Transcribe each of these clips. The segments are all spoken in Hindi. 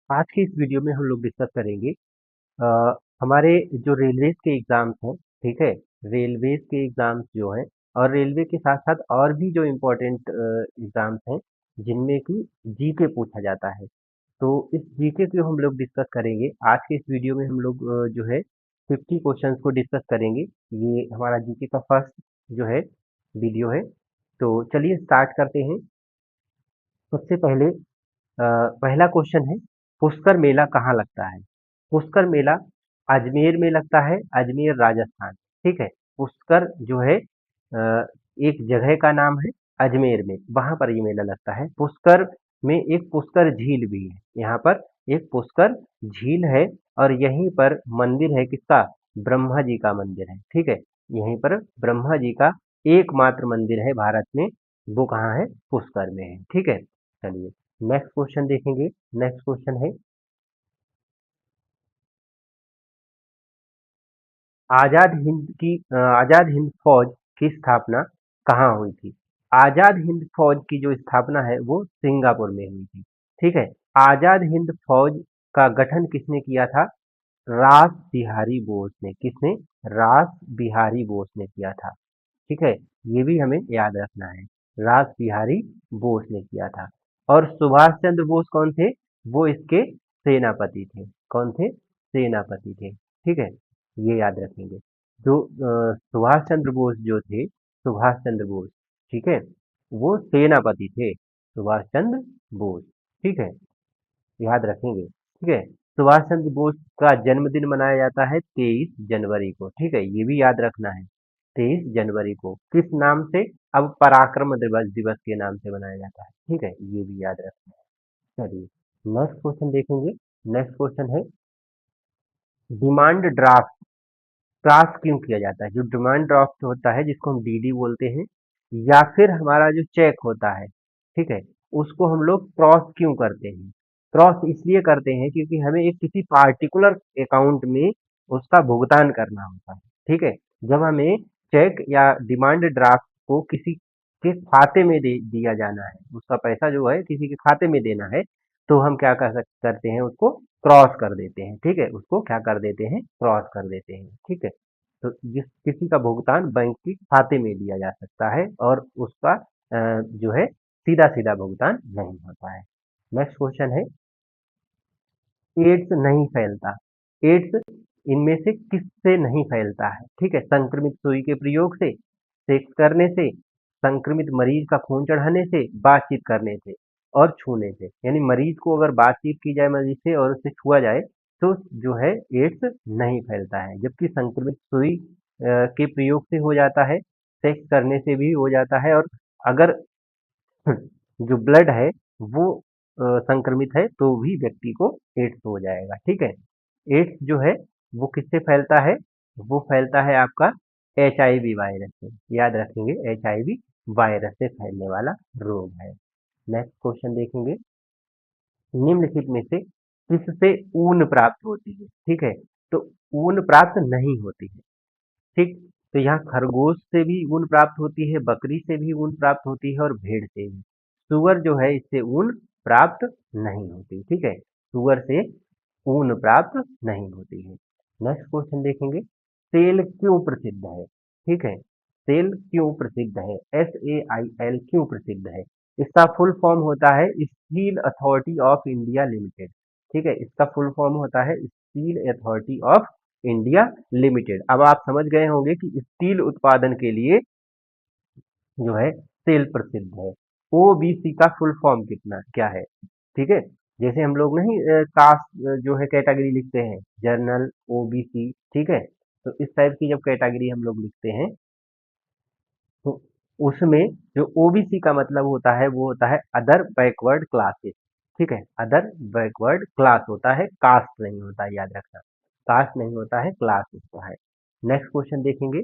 आज की इस वीडियो में हम लोग डिस्कस करेंगे हमारे जो रेलवेज के एग्जाम्स हैं। ठीक है। रेलवेज के एग्जाम्स जो हैं और रेलवे के साथ साथ और भी जो इम्पोर्टेंट एग्जाम्स हैं जिनमें कि जीके पूछा जाता है। तो इस जीके को हम लोग डिस्कस करेंगे आज के इस वीडियो में। हम लोग जो है 50 क्वेश्चंस को डिस्कस करेंगे। ये हमारा जीके का फर्स्ट जो है वीडियो है। तो चलिए स्टार्ट करते हैं। सबसे पहले पहला क्वेश्चन है, पुष्कर मेला कहाँ लगता है? पुष्कर मेला अजमेर में लगता है, अजमेर राजस्थान। ठीक है। पुष्कर जो है एक जगह का नाम है अजमेर में, वहां पर ये मेला लगता है। पुष्कर में एक पुष्कर झील भी है। यहाँ पर एक पुष्कर झील है और यहीं पर मंदिर है किसका? ब्रह्मा जी का मंदिर है। ठीक है। यहीं पर ब्रह्मा जी का एकमात्र मंदिर है भारत में। वो कहाँ है? पुष्कर में है। ठीक है। चलिए नेक्स्ट क्वेश्चन देखेंगे। नेक्स्ट क्वेश्चन है, आजाद हिंद फौज की स्थापना कहाँ हुई थी? आजाद हिंद फौज की जो स्थापना है वो सिंगापुर में हुई थी। ठीक है। आजाद हिंद फौज का गठन किसने किया था? रास बिहारी बोस ने। किसने? रास बिहारी बोस ने किया था। ठीक है। ये भी हमें याद रखना है। रास बिहारी बोस ने किया था। और सुभाष चंद्र बोस कौन थे? वो इसके सेनापति थे। कौन थे? सेनापति थे। ठीक है। ये याद रखेंगे। जो सुभाष चंद्र बोस जो थे, सुभाष चंद्र बोस, ठीक है, वो सेनापति थे। सुभाष चंद्र बोस। ठीक है। याद रखेंगे। ठीक है। सुभाष चंद्र बोस का जन्मदिन मनाया जाता है 23 जनवरी को। ठीक है। ये भी याद रखना है। 23 जनवरी को किस नाम से? अब पराक्रम दिवस दिवस के नाम से मनाया जाता है। ठीक है। ये भी याद रखना है। चलिए नेक्स्ट क्वेश्चन देखेंगे। नेक्स्ट क्वेश्चन है, डिमांड ड्राफ्ट पास क्यों किया जाता है? जो डिमांड ड्राफ्ट होता है जिसको हम डीडी बोलते हैं, या फिर हमारा जो चेक होता है, ठीक है, उसको हम लोग क्रॉस क्यों करते हैं? क्रॉस इसलिए करते हैं क्योंकि हमें एक किसी पार्टिकुलर अकाउंट में उसका भुगतान करना होता है। ठीक है। जब हमें चेक या डिमांड ड्राफ्ट को किसी के खाते में दे दिया जाना है, उसका पैसा जो है किसी के खाते में देना है, तो हम क्या करते हैं? उसको क्रॉस कर देते हैं। ठीक है। उसको क्या कर देते हैं? क्रॉस कर देते हैं। ठीक है। तो जिस किसी का भुगतान बैंक के खाते में दिया जा सकता है और उसका जो है सीधा सीधा भुगतान नहीं होता है। नेक्स्ट क्वेश्चन है, एड्स नहीं फैलता। एड्स इनमें से किससे नहीं फैलता है? ठीक है। संक्रमित सुई के प्रयोग से, सेक्स करने से, संक्रमित मरीज का खून चढ़ाने से, बातचीत करने से और छूने से। यानी मरीज को अगर बातचीत की जाए मरीज से और उससे छुआ जाए तो जो है एड्स नहीं फैलता है। जबकि संक्रमित सुई के प्रयोग से हो जाता है, सेक्स करने से भी हो जाता है, और अगर जो ब्लड है वो संक्रमित है तो भी व्यक्ति को एड्स हो जाएगा। ठीक है। एड्स जो है वो किससे फैलता है? वो फैलता है आपका एचआईवी वायरस से। याद रखेंगे, एचआईवी वायरस से फैलने वाला रोग है। नेक्स्ट क्वेश्चन देखेंगे, निम्नलिखित में से किससे ऊन प्राप्त होती है? ठीक है। तो ऊन प्राप्त नहीं होती है। ठीक। तो यहाँ खरगोश से भी ऊन प्राप्त होती है, बकरी से भी ऊन प्राप्त होती है और भेड़ से भी। सुअर जो है इससे ऊन प्राप्त नहीं होती। ठीक है। सुअर से ऊन प्राप्त नहीं होती है। नेक्स्ट क्वेश्चन देखेंगे, सेल क्यों प्रसिद्ध है? ठीक है। सेल क्यों प्रसिद्ध है? SAIL क्यों प्रसिद्ध है? इसका फुल फॉर्म होता है steel authority of India limited. ठीक है। इसका फुल फॉर्म होता है steel authority of India limited. अब आप समझ गए होंगे कि स्टील उत्पादन के लिए जो है सेल प्रसिद्ध है। ओबीसी का फुल फॉर्म कितना क्या है? ठीक है। जैसे हम लोग नहीं कास्ट जो है कैटेगरी लिखते हैं, जर्नल, ओबीसी, ठीक है, तो इस टाइप की जब कैटेगरी हम लोग लिखते हैं तो उसमें जो ओबीसी का मतलब होता है वो होता है अदर बैकवर्ड क्लासेस। ठीक है। अदर बैकवर्ड क्लास होता है, कास्ट नहीं होता है, याद रखना। कास्ट नहीं होता है, क्लास होता है। नेक्स्ट क्वेश्चन देखेंगे,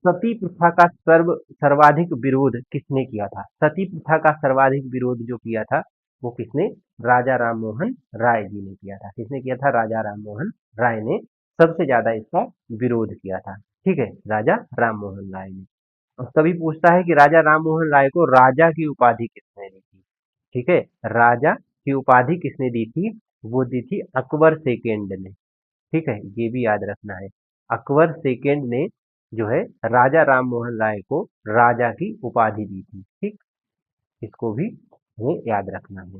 सती प्रथा का सर्वाधिक विरोध किसने किया था? सती प्रथा का सर्वाधिक विरोध जो किया था वो किसने? राजा राम मोहन राय जी ने किया था। किसने किया था? राजा राम मोहन राय ने सबसे ज्यादा इसका विरोध किया था। ठीक है। राजा राम मोहन राय ने। और कभी पूछता है कि राजा राम मोहन राय को राजा की उपाधि किसने दी थी? ठीक है। राजा की उपाधि किसने दी थी? वो दी थी अकबर सेकेंड ने। ठीक है, ये भी याद रखना है। अकबर सेकेंड ने जो है राजा राम मोहन राय को राजा की उपाधि दी थी। ठीक, इसको भी हमें याद रखना है।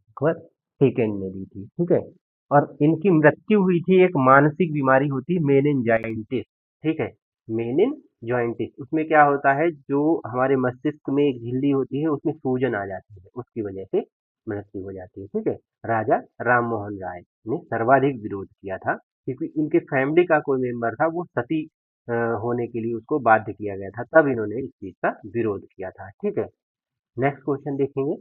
अकबर सेकेंड ने दी थी। ठीक है, और इनकी मृत्यु हुई थी, एक मानसिक बीमारी होती है मेनिनजाइटिस। ठीक है, मेनिनजाइटिस, उसमें क्या होता है, जो हमारे मस्तिष्क में एक झिल्ली होती है उसमें सूजन आ जाती है, उसकी वजह से मृत्यु हो जाती है। ठीक है, राजा राम मोहन राय ने सर्वाधिक विरोध किया था, क्योंकि इनके फैमिली का कोई मेंबर था, वो सती होने के लिए उसको बाध्य किया गया था, तब इन्होंने इस चीज का विरोध किया था। ठीक है, नेक्स्ट क्वेश्चन देखेंगे।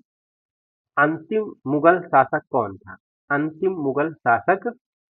अंतिम मुगल शासक कौन था? अंतिम मुगल शासक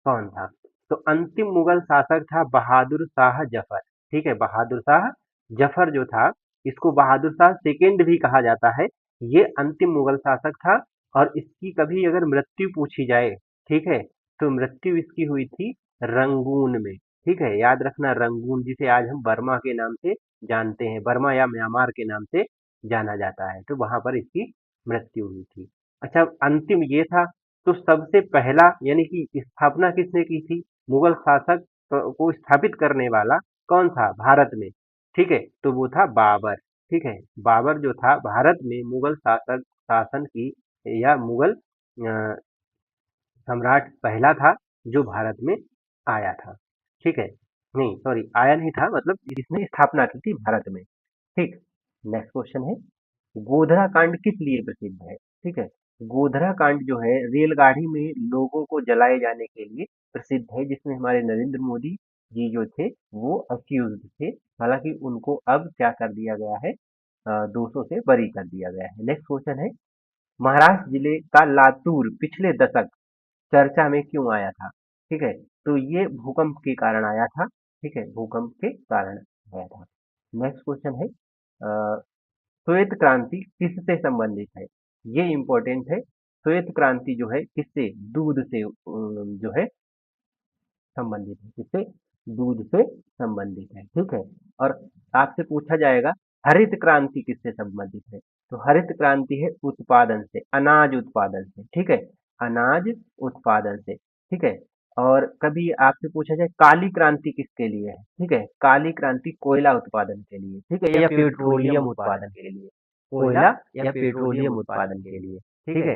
कौन था? तो अंतिम मुगल शासक था बहादुर शाह जफर। ठीक है, बहादुर शाह जफर जो था, इसको बहादुर शाह सेकेंड भी कहा जाता है। ये अंतिम मुगल शासक था, और इसकी कभी अगर मृत्यु पूछी जाए, ठीक है, तो मृत्यु इसकी हुई थी रंगून में। ठीक है, याद रखना, रंगून, जिसे आज हम बर्मा के नाम से जानते हैं, बर्मा या म्यांमार के नाम से जाना जाता है, तो वहां पर इसकी मृत्यु हुई थी। अच्छा, अंतिम ये था, तो सबसे पहला यानी कि स्थापना किसने की थी? मुगल शासक को स्थापित करने वाला कौन था भारत में? ठीक है, तो वो था बाबर। ठीक है, बाबर जो था भारत में मुगल शासक शासन की, या मुगल सम्राट पहला था जो भारत में आया था। ठीक है, नहीं सॉरी, आया नहीं था, मतलब जिसने स्थापना की थी भारत में। ठीक, नेक्स्ट क्वेश्चन है, गोधरा कांड किस लिए प्रसिद्ध है? ठीक है, गोधरा कांड जो है रेलगाड़ी में लोगों को जलाए जाने के लिए प्रसिद्ध है, जिसमें हमारे नरेंद्र मोदी जी जो थे वो अक्यूज थे। हालांकि उनको अब क्या कर दिया गया है, दोषों से बरी कर दिया गया है। नेक्स्ट क्वेश्चन है, महाराष्ट्र जिले का लातूर पिछले दशक चर्चा में क्यों आया था? ठीक है, तो ये भूकंप के कारण आया था। ठीक है, भूकंप के कारण आया था। नेक्स्ट क्वेश्चन है, श्वेत क्रांति किससे संबंधित है? ये इंपॉर्टेंट है। श्वेत क्रांति जो है किससे? दूध से जो है संबंधित है। किससे? दूध से संबंधित है। ठीक है, और आपसे पूछा जाएगा हरित क्रांति किससे संबंधित है? तो हरित क्रांति है उत्पादन से, अनाज उत्पादन से। ठीक है, अनाज उत्पादन से। ठीक है, और कभी आपसे पूछा जाए काली क्रांति किसके लिए है? ठीक है, काली क्रांति कोयला उत्पादन के लिए। ठीक है, या पेट्रोलियम उत्पादन के लिए, कोयला या पेट्रोलियम उत्पादन के लिए। ठीक है,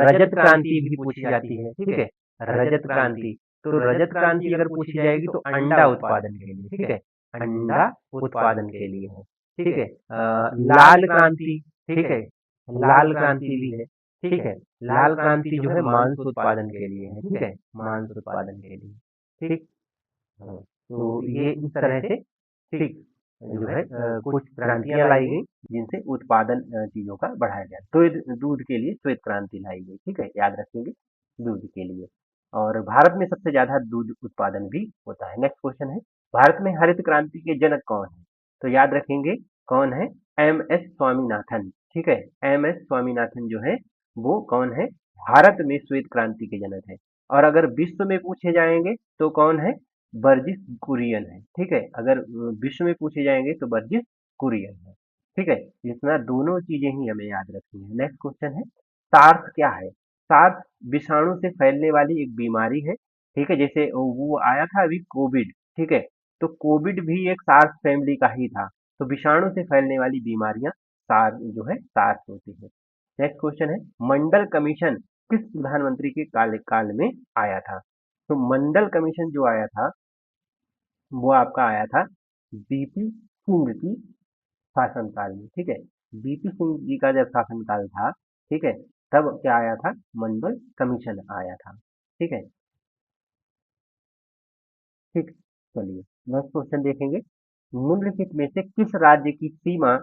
रजत क्रांति भी पूछी जाती है। ठीक है, रजत क्रांति, तो रजत क्रांति अगर पूछी जाएगी तो अंडा उत्पादन के लिए। ठीक है, अंडा उत्पादन के लिए है। ठीक है, लाल क्रांति, ठीक है, लाल क्रांति भी है। ठीक है, लाल क्रांति जो है मांस उत्पादन के लिए है। ठीक है, मांस उत्पादन के लिए। ठीक, हाँ, तो ये इस तरह से, ठीक, जो है कुछ क्रांतियां लाई गई जिनसे उत्पादन चीजों का बढ़ाया गया। तो दूध के लिए श्वेत क्रांति लाई गई। ठीक है, याद रखेंगे, दूध के लिए। और भारत में सबसे ज्यादा दूध उत्पादन भी होता है। नेक्स्ट क्वेश्चन है, भारत में हरित क्रांति के जनक कौन है? तो याद रखेंगे, कौन है? M S Swaminathan. ठीक है, एम एस स्वामीनाथन जो है वो कौन है? भारत में श्वेत क्रांति के जनक है। और अगर विश्व में पूछे जाएंगे तो कौन है? वर्जिस कुरियन है। ठीक है, अगर विश्व में पूछे जाएंगे तो वर्जिस कुरियन है। ठीक है, इतना दोनों चीजें ही हमें याद रखनी है। नेक्स्ट क्वेश्चन है, सार्स क्या है? सार्स विषाणु से फैलने वाली एक बीमारी है। ठीक है, जैसे वो आया था अभी कोविड। ठीक है, तो कोविड भी एक सार्स फैमिली का ही था। तो विषाणु से फैलने वाली बीमारियां सार्स जो है सार्स होती है। नेक्स्ट क्वेश्चन है, मंडल कमीशन किस प्रधानमंत्री के काल में आया था? तो मंडल कमीशन जो आया था वो आपका आया था बीपी सिंह की शासनकाल में। ठीक है, बीपी सिंह जी का जब शासनकाल था, ठीक है, तब क्या आया था? मंडल कमीशन आया था। ठीक है, ठीक, चलिए नेक्स्ट क्वेश्चन देखेंगे, निम्नलिखित में से किस राज्य की सीमा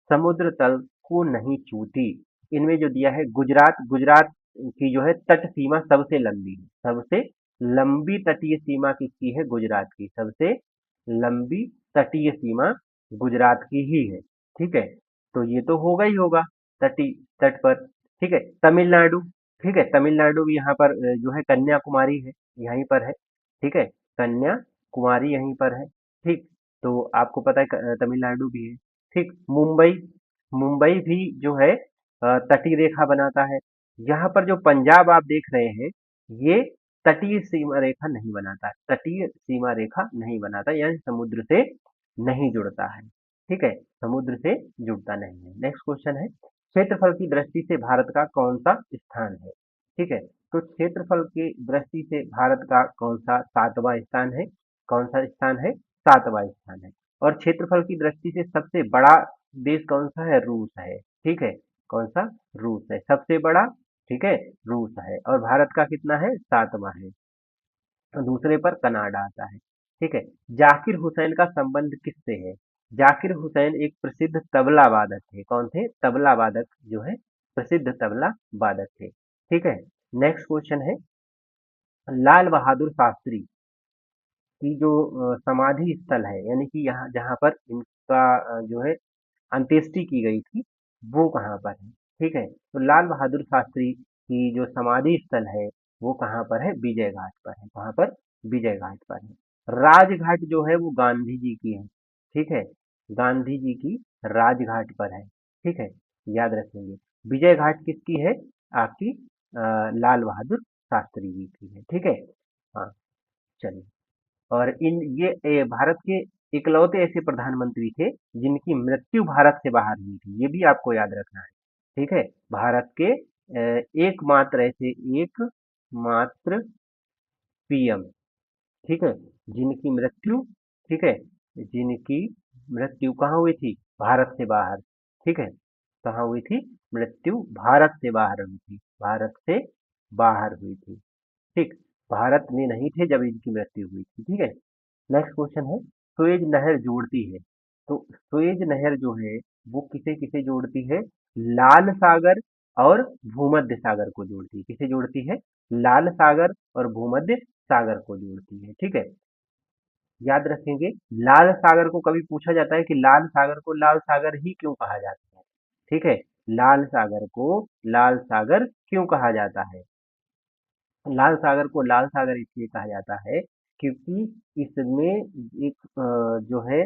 समुद्र तल को नहीं छूती? इनमें जो दिया है गुजरात, गुजरात की जो है तट सीमा सबसे लंबी है। सबसे लंबी तटीय सीमा किसकी है? गुजरात की। सबसे लंबी तटीय सीमा गुजरात की ही है। ठीक है, तो ये तो होगा ही होगा, तटी तट पर। ठीक है, तमिलनाडु, ठीक है, तमिलनाडु भी यहाँ पर जो है कन्याकुमारी है, यहीं पर है। ठीक है, कन्याकुमारी यहीं पर है। ठीक, तो आपको पता है तमिलनाडु भी है। ठीक, मुंबई, मुंबई भी जो है तटीय रेखा बनाता है। यहाँ पर जो पंजाब आप देख रहे हैं, ये तटीय सीमा रेखा नहीं बनाता है, तटीय सीमा रेखा नहीं बनाता, यानी समुद्र से नहीं जुड़ता है। ठीक है, समुद्र से जुड़ता नहीं है। नेक्स्ट क्वेश्चन है, क्षेत्रफल की दृष्टि से भारत का कौन सा स्थान है? ठीक है, तो क्षेत्रफल की दृष्टि से भारत का कौन सा सातवां स्थान है? कौन सा स्थान है? सातवां स्थान है। और क्षेत्रफल की दृष्टि से सबसे बड़ा देश कौन सा है? रूस है। ठीक है, कौन सा? रूस है सबसे बड़ा। ठीक है, रूस है। और भारत का कितना है? सातवां है। तो दूसरे पर कनाडा आता है। ठीक है, जाकिर हुसैन का संबंध किससे है? जाकिर हुसैन एक प्रसिद्ध तबला वादक थे। कौन थे? तबला वादक जो है, प्रसिद्ध तबला वादक थे। ठीक है, नेक्स्ट क्वेश्चन है, लाल बहादुर शास्त्री की जो समाधि स्थल है, यानी कि यहाँ जहाँ पर इनका जो है अंत्येष्टि की गई थी, वो कहाँ पर है? ठीक है, तो लाल बहादुर शास्त्री की जो समाधि स्थल है, वो कहाँ पर है? विजय घाट पर है। कहाँ पर? विजय घाट पर है। राजघाट जो है वो गांधी जी की है। ठीक है, गांधी जी की राजघाट पर है। ठीक है, याद रखेंगे। विजय घाट किसकी है? आपकी लाल बहादुर शास्त्री जी की है। ठीक है, हाँ, चलिए। और भारत के इकलौते ऐसे प्रधानमंत्री थे जिनकी मृत्यु भारत से बाहर हुई थी, ये भी आपको याद रखना है। ठीक है, भारत के एकमात्र ऐसे एकमात्र पीएम, ठीक है, जिनकी मृत्यु, ठीक है, जिनकी मृत्यु कहाँ हुई थी? भारत से बाहर। ठीक है, कहाँ हुई थी? मृत्यु भारत से बाहर हुई थी, भारत से बाहर हुई थी। ठीक, भारत में नहीं थे जब इनकी मृत्यु हुई थी। ठीक है, नेक्स्ट क्वेश्चन है, सुएज नहर जोड़ती है, तो सुएज नहर जो है वो किसे किसे जोड़ती है? लाल सागर और भूमध्य सागर को जोड़ती है। किसे जोड़ती है? लाल सागर और भूमध्य सागर को जोड़ती है। ठीक है, याद रखेंगे। लाल सागर को कभी पूछा जाता है कि लाल सागर को लाल सागर ही क्यों कहा जाता है? ठीक है, लाल सागर को लाल सागर क्यों कहा जाता है? लाल सागर को लाल सागर इसलिए कहा जाता है क्योंकि इसमें एक जो है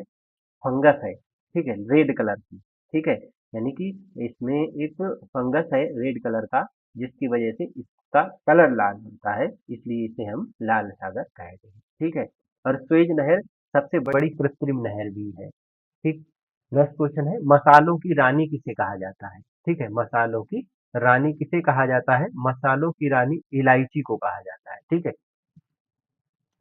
फंगस है। ठीक है, रेड कलर की। ठीक है, यानी कि इसमें एक फंगस है रेड कलर का, जिसकी वजह से इसका कलर लाल होता है, इसलिए इसे हम लाल सागर कहते हैं। ठीक है, और स्वेज नहर सबसे बड़ी कृत्रिम नहर भी है। ठीक, नेक्स्ट क्वेश्चन है, मसालों की रानी किसे कहा जाता है? ठीक है, मसालों की रानी किसे कहा जाता है? मसालों की रानी इलायची को कहा जाता है। ठीक है,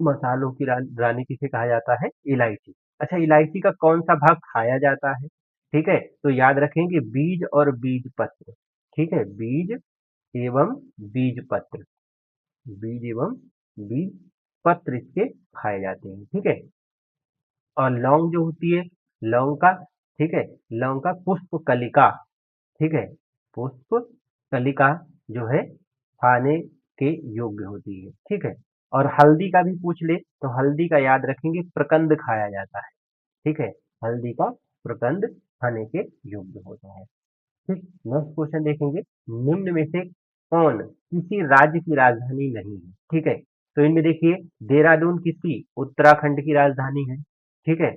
मसालों की रानी किसे कहा जाता है? इलायची। अच्छा, इलायची का कौन सा भाग खाया जाता है? ठीक है, तो याद रखेंगे, बीज और बीज पत्र। ठीक है, बीज एवं बीज पत्र, बीज एवं बीज पत्र इसके खाए जाते हैं। ठीक है, और लौंग जो होती है, लौंग का, ठीक है, लौंग का पुष्प कलिका, ठीक है, पुष्प कलिका जो है खाने के योग्य होती है। ठीक है, और हल्दी का भी पूछ ले तो हल्दी का याद रखेंगे, प्रकंद खाया जाता है। ठीक है, हल्दी का प्रकंद खाने के योग्य होता है। ठीक, नेक्स्ट क्वेश्चन देखेंगे, निम्न में से कौन किसी राज्य की राजधानी नहीं है? ठीक है, तो इनमें देखिए, देहरादून किसकी? उत्तराखंड की राजधानी है। ठीक है,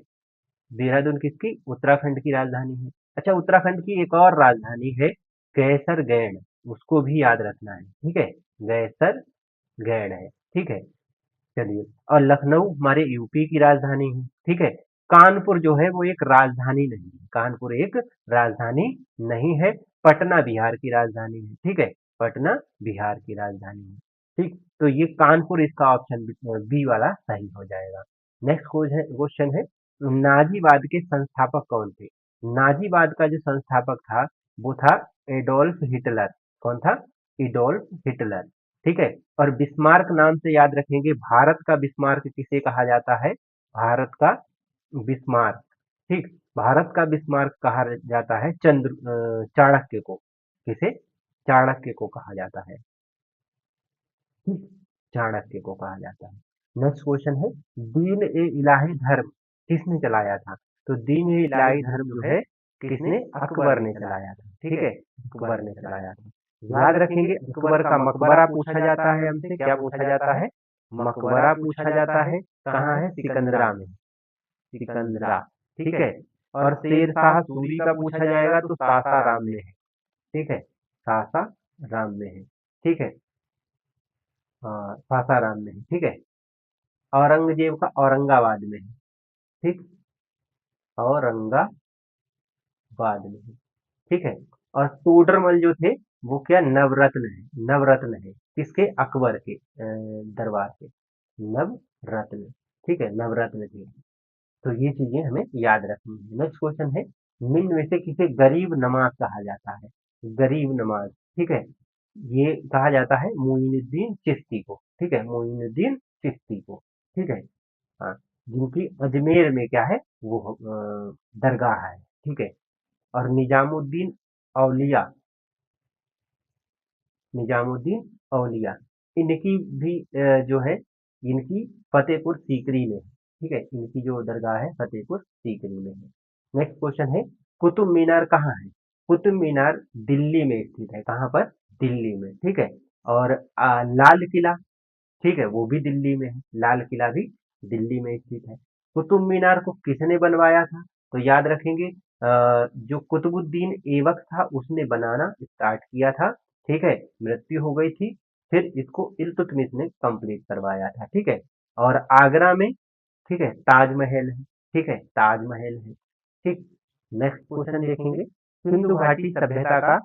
देहरादून किसकी? उत्तराखंड की राजधानी है। अच्छा, उत्तराखंड की एक और राजधानी है कैसरगैंड, उसको भी याद रखना है। ठीक है, गैसरगैंड है। ठीक है, चलिए। और लखनऊ हमारे यूपी की राजधानी है। ठीक है, कानपुर जो है वो एक राजधानी नहीं है, कानपुर एक राजधानी नहीं है। पटना बिहार की राजधानी है। ठीक है, पटना बिहार की राजधानी है। ठीक, तो ये कानपुर इसका ऑप्शन बी वाला सही हो जाएगा। नेक्स्ट क्वेश्चन है, नाजीवाद के संस्थापक कौन थे? नाजीवाद का जो संस्थापक था वो था एडोल्फ हिटलर। कौन था? Adolf Hitler. ठीक है, और बिस्मार्क नाम से याद रखेंगे, भारत का बिस्मार्क किसे कहा जाता है? भारत का बिस्मार्क। ठीक, भारत का बिस्मार्क कहा जाता है चाणक्य को। किसे? चाणक्य को कहा जाता है। ठीक, चाणक्य को कहा जाता है। नेक्स्ट क्वेश्चन है, दीन ए इलाही धर्म किसने चलाया था? तो दीन ए इलाही धर्म जो है किसने? अकबर ने चलाया था। ठीक है, अकबर ने चलाया था। याद रखेंगे, अकबर का मकबरा पूछा जाता है हमसे। क्या पूछा जाता है? मकबरा पूछा जाता है। कहाँ है? सिकंदरा में, सिकंदरा। ठीक है, और शेर शाह सूरी का पूछा जाएगा तो सासाराम में है। ठीक है, सासाराम में है। ठीक है, सासाराम में है। ठीक है, औरंगजेब का औरंगाबाद में है। ठीक, औरंगाबाद में है। ठीक है, और तोडरमल जो थे वो क्या नवरत्न है, नवरत्न है किसके, अकबर के दरबार के नवरत्न। ठीक है, नवरत्न थे। तो ये चीजें हमें याद रखनी है। नेक्स्ट क्वेश्चन है, निम्न में से किसे गरीब नवाज कहा जाता है, गरीब नवाज। ठीक है, ये कहा जाता है मोइनुद्दीन चिश्ती को। ठीक है, मोइनुद्दीन चिश्ती को। ठीक है, हाँ, जिनकी अजमेर में क्या है, वो दरगाह है। ठीक है, और निजामुद्दीन औलिया, निजामुद्दीन औलिया, इनकी भी जो है, इनकी फतेहपुर सीकरी में है। ठीक है, इनकी जो दरगाह है फतेहपुर सीकरी में है। नेक्स्ट क्वेश्चन है, कुतुब मीनार कहाँ है, कुतुब मीनार दिल्ली में स्थित है। कहाँ पर, दिल्ली में। ठीक है, और लाल किला, ठीक है, वो भी दिल्ली में है, लाल किला भी दिल्ली में स्थित है। कुतुब मीनार को किसने बनवाया था, तो याद रखेंगे जो कुतुबुद्दीन ऐबक था उसने बनाना स्टार्ट किया था। ठीक है, मृत्यु हो गई थी, फिर इसको इल्तुतमिश ने कंप्लीट करवाया था। ठीक है, और आगरा में, ठीक है, ताजमहल है। ठीक है, ताजमहल है। ठीक, नेक्स्ट क्वेश्चन देखेंगे, सिंधु घाटी सभ्यता का,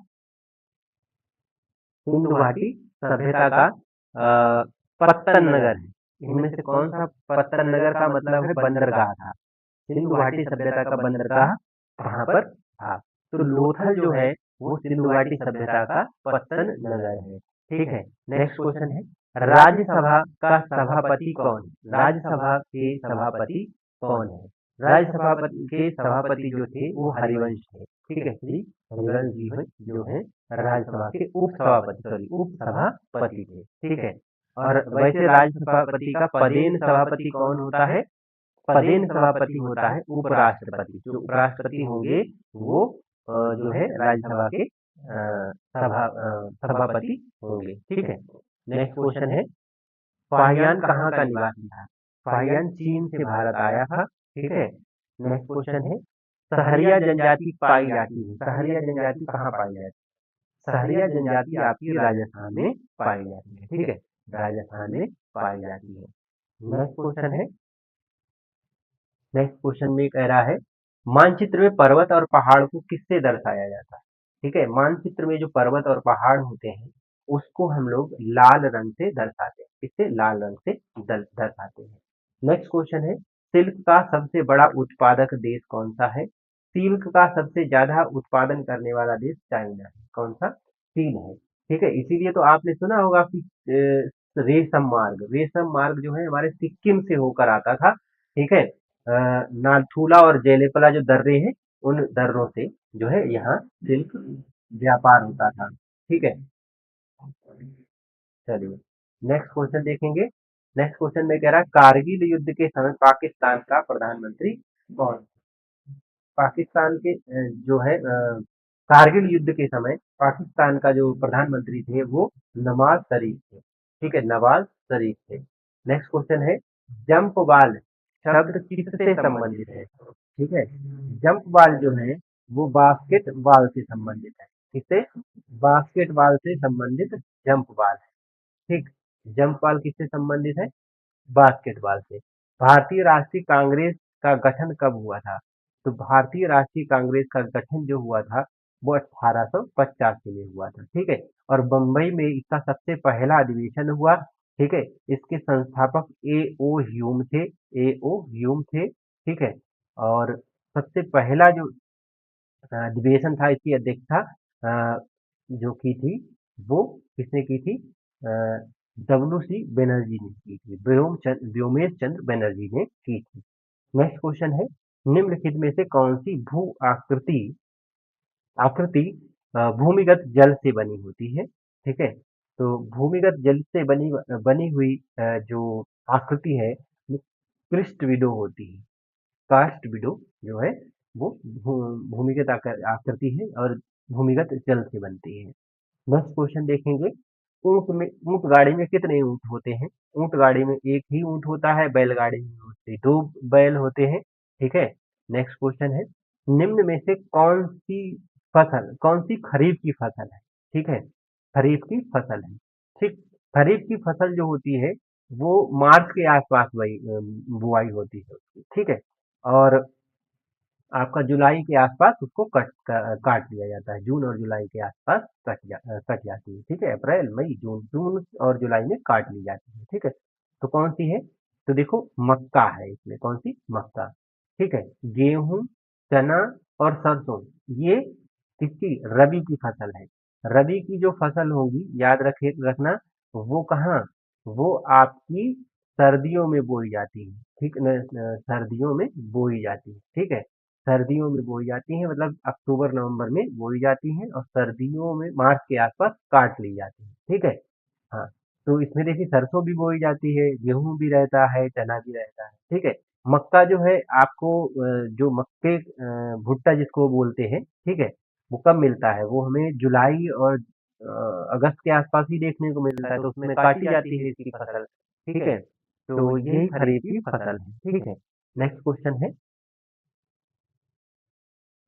सिंधु घाटी सभ्यता का पत्तन नगर है। इनमें से कौन सा पत्तन नगर का मतलब है बंदरगाह था, सिंधु घाटी सभ्यता का बंदरगाह कहाँ पर था, तो लोथल जो है वो सिंधु घाटी सभ्यता का पत्तन नगर है। ठीक है, नेक्स्ट क्वेश्चन है, राज्यसभा का सभापति कौन है, राज्यसभा के सभापति कौन है, राज्यसभा के सभापति जो थे वो हरिवंश थे। ठीक है, श्री हरिवंश जी जो है राज्यसभा के उप सभापति थे। ठीक है, और वैसे राज्यसभापति का पदेन सभापति कौन होता है, पदेन सभापति होता है उपराष्ट्रपति, जो उपराष्ट्रपति होंगे वो जो है राज्यसभा के सभापति होंगे। ठीक है, नेक्स्ट क्वेश्चन है, फाहियान कहाँ का निवासी था, फाहियान चीन से भारत आया था। ठीक है, नेक्स्ट क्वेश्चन है, सहरिया जनजाति पाई जाती है, सहरिया जनजाति कहाँ पाई जाती है, सहरिया जनजाति आपकी राजस्थान में पाई जाती है। ठीक है, राजस्थान में पाई जाती है। नेक्स्ट क्वेश्चन है, नेक्स्ट क्वेश्चन में कह रहा है, मानचित्र में पर्वत और पहाड़ को किससे दर्शाया जाता है। ठीक है, मानचित्र में जो पर्वत और पहाड़ होते हैं उसको हम लोग लाल रंग से दर्शाते हैं, किससे, लाल रंग से दर्शाते हैं। नेक्स्ट क्वेश्चन है, सिल्क का सबसे बड़ा उत्पादक देश कौन सा है, सिल्क का सबसे ज्यादा उत्पादन करने वाला देश चाइना है। कौन सा, चीन है। ठीक है, इसीलिए तो आपने सुना होगा कि रेशम मार्ग, रेशम मार्ग जो है हमारे सिक्किम से होकर आता था। ठीक है, नाथुला और जेलेपला जो दर्रे हैं उन दर्रों से जो है यहाँ सिल्क व्यापार होता था। ठीक है, चलिए नेक्स्ट क्वेश्चन देखेंगे। नेक्स्ट क्वेश्चन में कह रहा है, कारगिल युद्ध के समय पाकिस्तान का प्रधानमंत्री कौन, पाकिस्तान के जो है कारगिल युद्ध के समय पाकिस्तान का जो प्रधानमंत्री थे वो नवाज शरीफ थे। ठीक है, नवाज शरीफ थे। नेक्स्ट क्वेश्चन है, जंप बाल शब्द किससे संबंधित है। ठीक है, जंप बाल जो है वो बास्केट बॉल से संबंधित है, किससे, बास्केट बॉल से संबंधित जंप बाल है। ठीक, जंप बाल किससे संबंधित है, बास्केटबॉल से। भारतीय राष्ट्रीय कांग्रेस का गठन कब हुआ था, तो भारतीय राष्ट्रीय कांग्रेस का गठन जो हुआ था वो 1885 में हुआ था। ठीक है, और बम्बई में इसका सबसे पहला अधिवेशन हुआ। ठीक है, इसके संस्थापक ए ओ ह्यूम थे, ए ओ ह्यूम थे। ठीक है, और सबसे पहला जो अधिवेशन था इसकी अध्यक्षता जो की थी वो किसने की थी, डब्ल्यू सी बनर्जी ने की थी, व्योमेश चंद्र बनर्जी ने की थी। नेक्स्ट क्वेश्चन है, निम्नलिखित में से कौन सी भू आकृति आकृति भूमिगत जल से बनी होती है। ठीक है, तो भूमिगत जल से बनी बनी हुई जो आकृति है वो क्रिस्ट विडो होती है, कास्ट विडो जो है वो भूमिगत आकृति है और भूमिगत जल से बनती है। नेक्स्ट क्वेश्चन देखेंगे, ऊंट गाड़ी में कितने ऊंट होते हैं, ऊंट गाड़ी में एक ही ऊंट होता है, बैलगाड़ी में होते दो बैल होते हैं। ठीक है, नेक्स्ट क्वेश्चन है, निम्न में से कौन सी फसल कौन सी? खरीफ की फसल है। ठीक है, खरीफ की फसल है। ठीक, खरीफ की फसल जो होती है वो मार्च के आसपास बुआई होती है उसकी। ठीक है, और आपका जुलाई के आसपास उसको काट लिया जाता है। जून और जुलाई के आसपास कट जाती है। ठीक है, अप्रैल मई जून, जून और जुलाई में काट ली जाती है। ठीक है, तो कौन सी है? तो देखो मक्का है इसमें। कौन सी? मक्का। ठीक है, गेहूं, चना और सरसों ये किसकी? रबी की फसल है। रबी की जो फसल होगी याद रखना, वो कहाँ? वो आपकी सर्दियों में बोई जाती है। ठीक न, सर्दियों में बोई जाती है। ठीक है, सर्दियों में बोई जाती हैं, मतलब अक्टूबर नवंबर में बोई जाती हैं और सर्दियों में मार्च के आसपास काट ली जाती हैं। ठीक है, हाँ, तो इसमें देखिए सरसों भी बोई जाती है, गेहूं भी रहता है, चना भी रहता है। ठीक है, मक्का जो है आपको जो मक्के भुट्टा जिसको बोलते हैं, ठीक है, वो कब मिलता है? वो हमें जुलाई और अगस्त के आसपास ही देखने को मिलता है, तो उसमें काटी जाती है इसकी फसल। ठीक है, तो यही खरीफ की फसल है। ठीक है, नेक्स्ट क्वेश्चन है,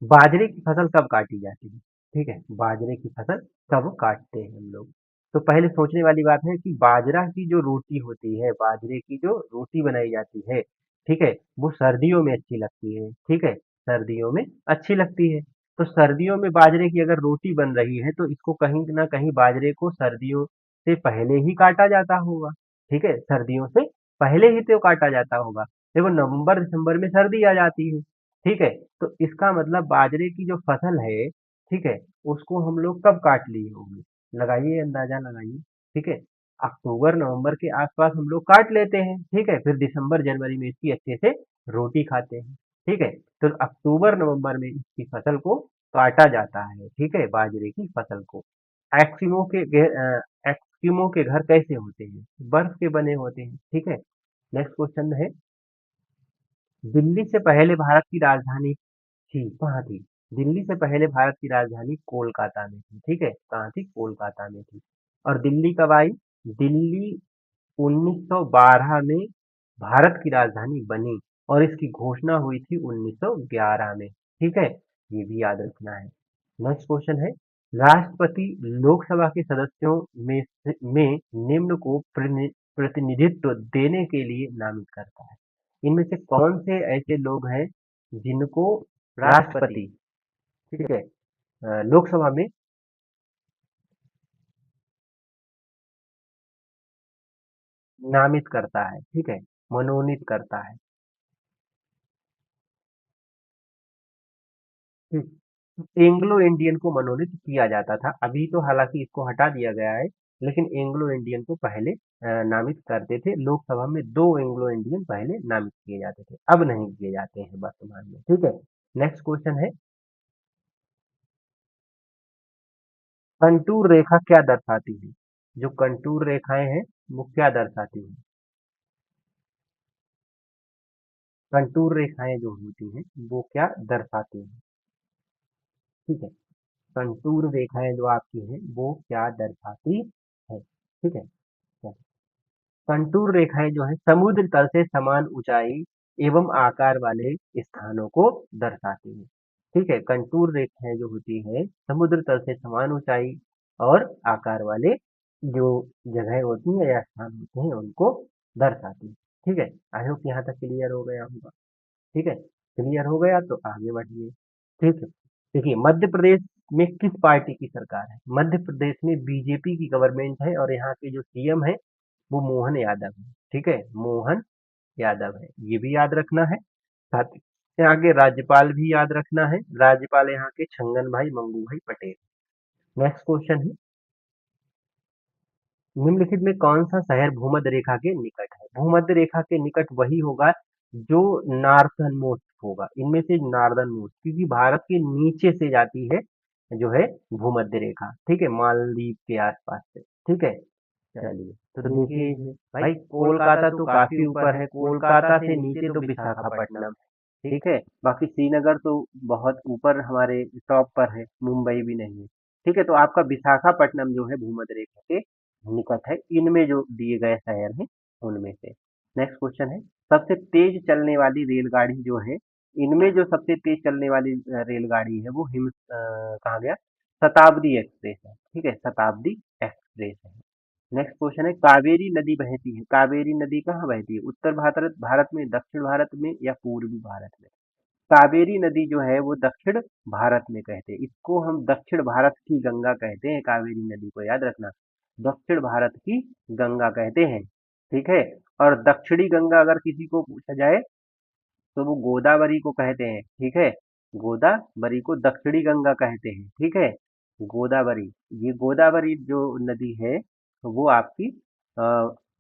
बाजरे की फसल कब काटी जाती है? ठीक है, बाजरे की फसल कब काटते हैं हम लोग? तो पहले सोचने वाली बात है कि बाजरा की जो रोटी होती है, बाजरे की जो रोटी बनाई जाती है, ठीक है, वो सर्दियों में अच्छी लगती है। ठीक है, सर्दियों में अच्छी लगती है। तो सर्दियों में बाजरे की अगर रोटी बन रही है तो इसको कहीं ना कहीं बाजरे को सर्दियों से पहले ही काटा जाता होगा। ठीक है, सर्दियों से पहले ही तो काटा जाता होगा। देखो नवंबर दिसंबर में सर्दी आ जाती है। ठीक है, तो इसका मतलब बाजरे की जो फसल है, ठीक है, उसको हम लोग कब काट लिए होंगे? लगाइए, अंदाजा लगाइए। ठीक है, अक्टूबर नवंबर के आसपास हम लोग काट लेते हैं। ठीक है, फिर दिसंबर जनवरी में इसकी अच्छे से रोटी खाते हैं। ठीक है, तो अक्टूबर नवंबर में इसकी फसल को काटा जाता है। ठीक है, बाजरे की फसल को। एस्किमो के घर कैसे होते हैं? बर्फ के बने होते हैं। ठीक है, नेक्स्ट क्वेश्चन है, दिल्ली से पहले भारत की राजधानी थी, कहाँ थी? दिल्ली से पहले भारत की राजधानी कोलकाता में थी। ठीक है, कहाँ थी? कोलकाता में थी। और दिल्ली कब आई? दिल्ली 1912 में भारत की राजधानी बनी और इसकी घोषणा हुई थी 1911 में। ठीक है, ये भी याद रखना है। नेक्स्ट क्वेश्चन है, राष्ट्रपति लोकसभा के सदस्यों में निम्न को प्रतिनिधित्व देने के लिए नामित करता है। इनमें से कौन से ऐसे लोग हैं जिनको राष्ट्रपति, ठीक है, लोकसभा में नामित करता है? ठीक है, मनोनीत करता है। एंग्लो इंडियन को मनोनीत किया जाता था, अभी तो हालांकि इसको हटा दिया गया है, लेकिन एंग्लो इंडियन को पहले नामित करते थे। लोकसभा में 2 एंग्लो इंडियन पहले नामित किए जाते थे, अब नहीं किए जाते हैं वर्तमान में। ठीक है, नेक्स्ट क्वेश्चन है, कंटूर रेखा क्या दर्शाती है? जो कंटूर रेखाएं हैं वो क्या दर्शाती हैं? कंटूर रेखाएं जो होती हैं वो क्या दर्शाती हैं? ठीक है, कंटूर रेखाएं जो आपकी हैं वो क्या दर्शाती है? ठीक है, कंटूर रेखाएं जो है समुद्र तल से समान ऊंचाई एवं आकार वाले स्थानों को दर्शाती है। ठीक है, कंटूर रेखाएं जो होती है समुद्र तल से समान ऊंचाई और आकार वाले जो जगह होती है या स्थान होते हैं उनको दर्शाती है। ठीक है, आई होप यहाँ तक क्लियर हो गया होगा। ठीक है, क्लियर हो गया तो आगे बढ़िए। ठीक है, देखिए मध्य प्रदेश में किस पार्टी की सरकार है? मध्य प्रदेश में बीजेपी की गवर्नमेंट है और यहाँ के जो सीएम है वो मोहन यादव है। ठीक है, मोहन यादव है, ये भी याद रखना है। साथ ही यहाँ के राज्यपाल भी याद रखना है, राज्यपाल यहाँ के छंगन भाई मंगू भाई पटेल। नेक्स्ट क्वेश्चन है, निम्नलिखित में कौन सा शहर भूमध्य रेखा के निकट है? भूमध्य रेखा के निकट वही होगा जो नॉर्थन मोस्ट होगा, इनमें से नॉर्दर्न मोस्ट, क्योंकि भारत के नीचे से जाती है जो है भूमध्य रेखा। ठीक है, मालदीव के आसपास से। ठीक है, चलिए तो देखिए इसमें भाई कोलकाता तो काफी ऊपर है, कोलकाता से नीचे तो विशाखापट्टनम है। ठीक है, बाकी श्रीनगर तो बहुत ऊपर हमारे टॉप पर है, मुंबई भी नहीं है। ठीक है, तो आपका विशाखापट्टनम जो है भूमध्य रेखा के निकट है, इनमें जो दिए गए शहर हैं उनमें से। नेक्स्ट क्वेश्चन है, सबसे तेज चलने वाली रेलगाड़ी जो है इनमें जो सबसे तेज चलने वाली रेलगाड़ी है वो कहा गया शताब्दी एक्सप्रेस है। ठीक है, शताब्दी एक्सप्रेस है। नेक्स्ट क्वेश्चन है, कावेरी नदी बहती है, कावेरी नदी कहाँ बहती है? उत्तर भारत भारत में, दक्षिण भारत में या पूर्वी भारत में? कावेरी नदी जो है वो दक्षिण भारत में कहते हैं, इसको हम दक्षिण भारत की गंगा कहते हैं। कावेरी नदी को याद रखना, दक्षिण भारत की गंगा कहते हैं। ठीक है, और दक्षिणी गंगा अगर किसी को पूछा जाए तो वो गोदावरी को कहते हैं। ठीक है, गोदावरी को दक्षिणी गंगा कहते हैं। ठीक है, गोदावरी, ये गोदावरी जो नदी है वो आपकी अ,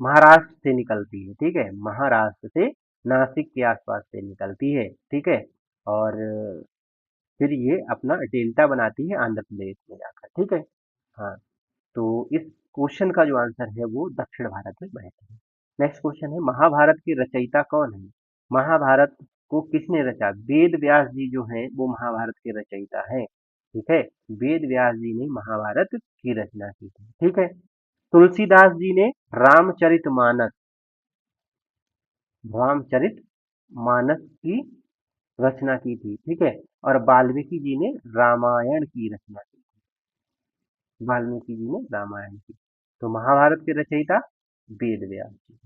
महाराष्ट्र से निकलती है। ठीक है, महाराष्ट्र से, नासिक के आसपास से निकलती है। ठीक है, और फिर ये अपना डेल्टा बनाती है आंध्र प्रदेश में जाकर। ठीक है, हाँ, तो इस क्वेश्चन का जो आंसर है वो दक्षिण भारत में बहती है। नेक्स्ट क्वेश्चन है, महाभारत के रचयिता कौन है? महाभारत को किसने रचा? वेद व्यास जी जो हैं वो महाभारत के रचयिता हैं। ठीक है, वेद व्यास जी ने महाभारत की रचना की थी। ठीक है, तुलसीदास जी ने रामचरितमानस, रामचरित मानस की रचना की थी। ठीक है, और वाल्मीकि जी ने रामायण की रचना की। वाल्मीकि जी ने रामायण की। तो महाभारत के रचयिता वेद व्यास जी।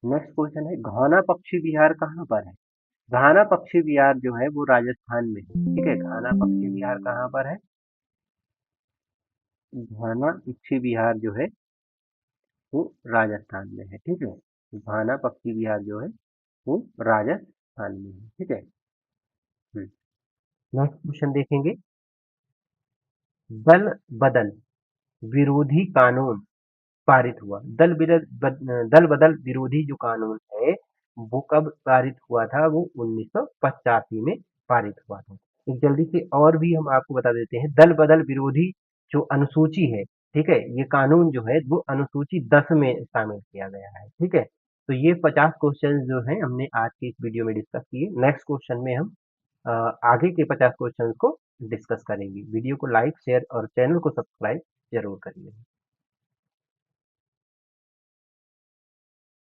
नेक्स्ट क्वेश्चन है, घाना पक्षी विहार कहाँ पर है? घाना पक्षी विहार जो है वो राजस्थान में है। ठीक है, घाना पक्षी विहार कहाँ पर है? घाना पक्षी विहार जो है वो राजस्थान में है। ठीक है, घाना पक्षी विहार जो है वो राजस्थान में है। ठीक है। नेक्स्ट क्वेश्चन देखेंगे, दल बदल विरोधी कानून पारित हुआ। दल बदल विरोधी जो कानून है वो कब पारित हुआ था? वो 1985 में पारित हुआ था। एक जल्दी से और भी हम आपको बता देते हैं, दल बदल विरोधी जो अनुसूची है, ठीक है, ये कानून जो है वो अनुसूची 10 में शामिल किया गया है। ठीक है, तो ये 50 क्वेश्चन जो है हमने आज के इस वीडियो में डिस्कस किए। नेक्स्ट क्वेश्चन में हम आगे के 50 क्वेश्चन को डिस्कस करेंगे। वीडियो को लाइक, शेयर और चैनल को सब्सक्राइब जरूर करिए।